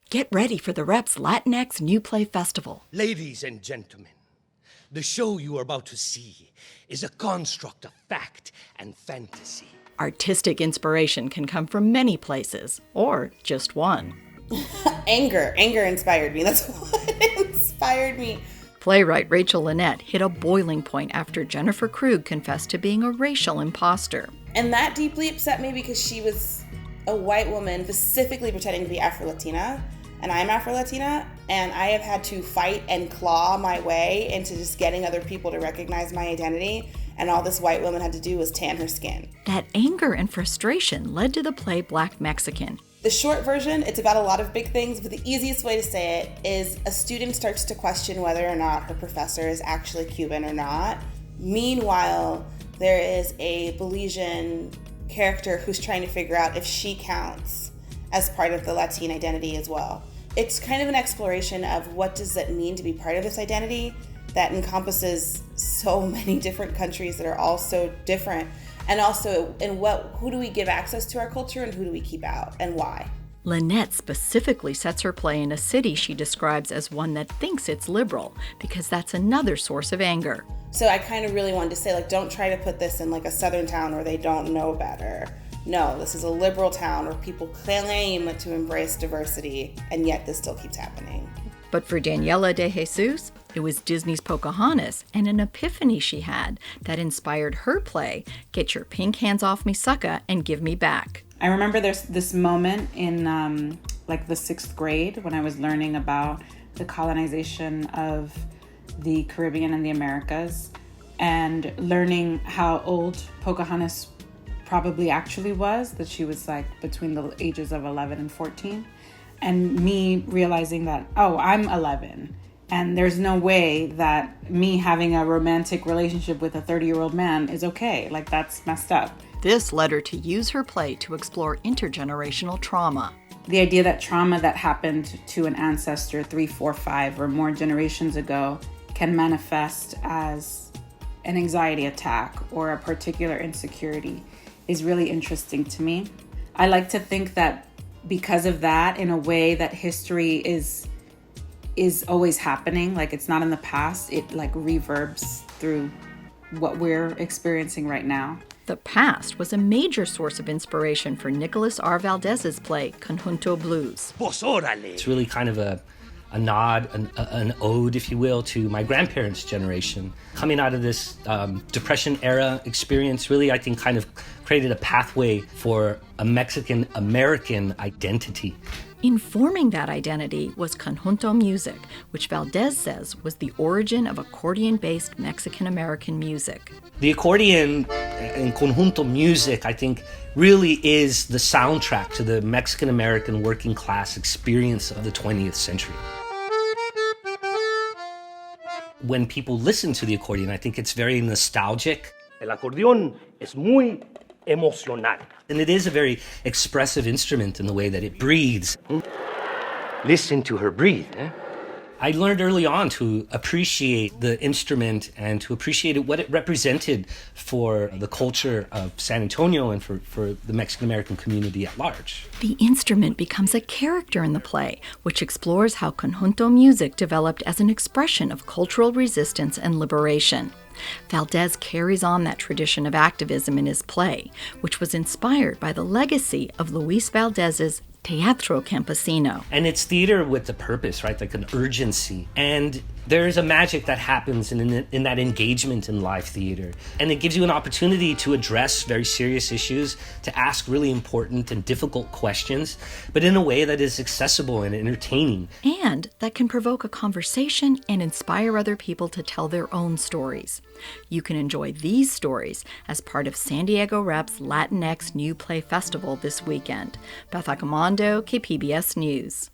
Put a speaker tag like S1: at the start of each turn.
S1: Get ready for the Rep's Latinx New Play Festival.
S2: Ladies and gentlemen, the show you are about to see is a construct of fact and fantasy.
S1: Artistic inspiration can come from many places, or just one.
S3: Anger inspired me. That's what inspired me.
S1: Playwright Rachel Lynette hit a boiling point after Jennifer Krug confessed to being a racial imposter.
S3: And that deeply upset me because she was a white woman specifically pretending to be Afro-Latina, and I'm Afro-Latina, and I have had to fight and claw my way into just getting other people to recognize my identity, and all this white woman had to do was tan her skin.
S1: That anger and frustration led to the play Black Mexican.
S3: The short version, it's about a lot of big things, but the easiest way to say it is a student starts to question whether or not her professor is actually Cuban or not. Meanwhile, there is a Belizean character who's trying to figure out if she counts as part of the Latin identity as well. It's kind of an exploration of what does it mean to be part of this identity that encompasses so many different countries that are all so different. And also, who do we give access to our culture and who do we keep out and why?
S1: Lynette specifically sets her play in a city she describes as one that thinks it's liberal, because that's another source of anger.
S3: So I kind of really wanted to say, don't try to put this in a southern town where they don't know better. No, this is a liberal town where people claim to embrace diversity, and yet this still keeps happening.
S1: But for Daniela de Jesus, it was Disney's Pocahontas and an epiphany she had that inspired her play, Get Your Pink Hands Off Me, Sucka, and Give Me Back.
S4: I remember there's this moment in the 6th grade when I was learning about the colonization of the Caribbean and the Americas, and learning how old Pocahontas probably actually was, that she was between the ages of 11 and 14. And me realizing that, I'm 11. And there's no way that me having a romantic relationship with a 30-year-old man is okay. That's messed up.
S1: This led her to use her play to explore intergenerational trauma.
S4: The idea that trauma that happened to an ancestor 3, 4, 5 or more generations ago can manifest as an anxiety attack or a particular insecurity is really interesting to me. I like to think that because of that, in a way, that history is always happening. It's not in the past. It reverbs through what we're experiencing right now.
S1: The past was a major source of inspiration for Nicholas R. Valdez's play, Conjunto Blues.
S2: It's really kind of a nod, an ode, if you will, to my grandparents' generation. Coming out of this Depression-era experience, really, I think, kind of created a pathway for a Mexican-American identity.
S1: Informing that identity was conjunto music, which Valdez says was the origin of accordion-based Mexican-American music.
S2: The accordion and conjunto music, I think, really is the soundtrack to the Mexican-American working class experience of the 20th century. When people listen to the accordion, I think it's very nostalgic. El acordeón es muy emocional. And it is a very expressive instrument in the way that it breathes. Listen to her breathe. I learned early on to appreciate the instrument and to appreciate what it represented for the culture of San Antonio and for the Mexican-American community at large.
S1: The instrument becomes a character in the play, which explores how conjunto music developed as an expression of cultural resistance and liberation. Valdez carries on that tradition of activism in his play, which was inspired by the legacy of Luis Valdez's Teatro Campesino.
S2: And it's theater with a purpose, right? An urgency. And there's a magic that happens in that engagement in live theater. And it gives you an opportunity to address very serious issues, to ask really important and difficult questions, but in a way that is accessible and entertaining.
S1: And that can provoke a conversation and inspire other people to tell their own stories. You can enjoy these stories as part of San Diego Rep's Latinx New Play Festival this weekend. Beth Accomando, KPBS News.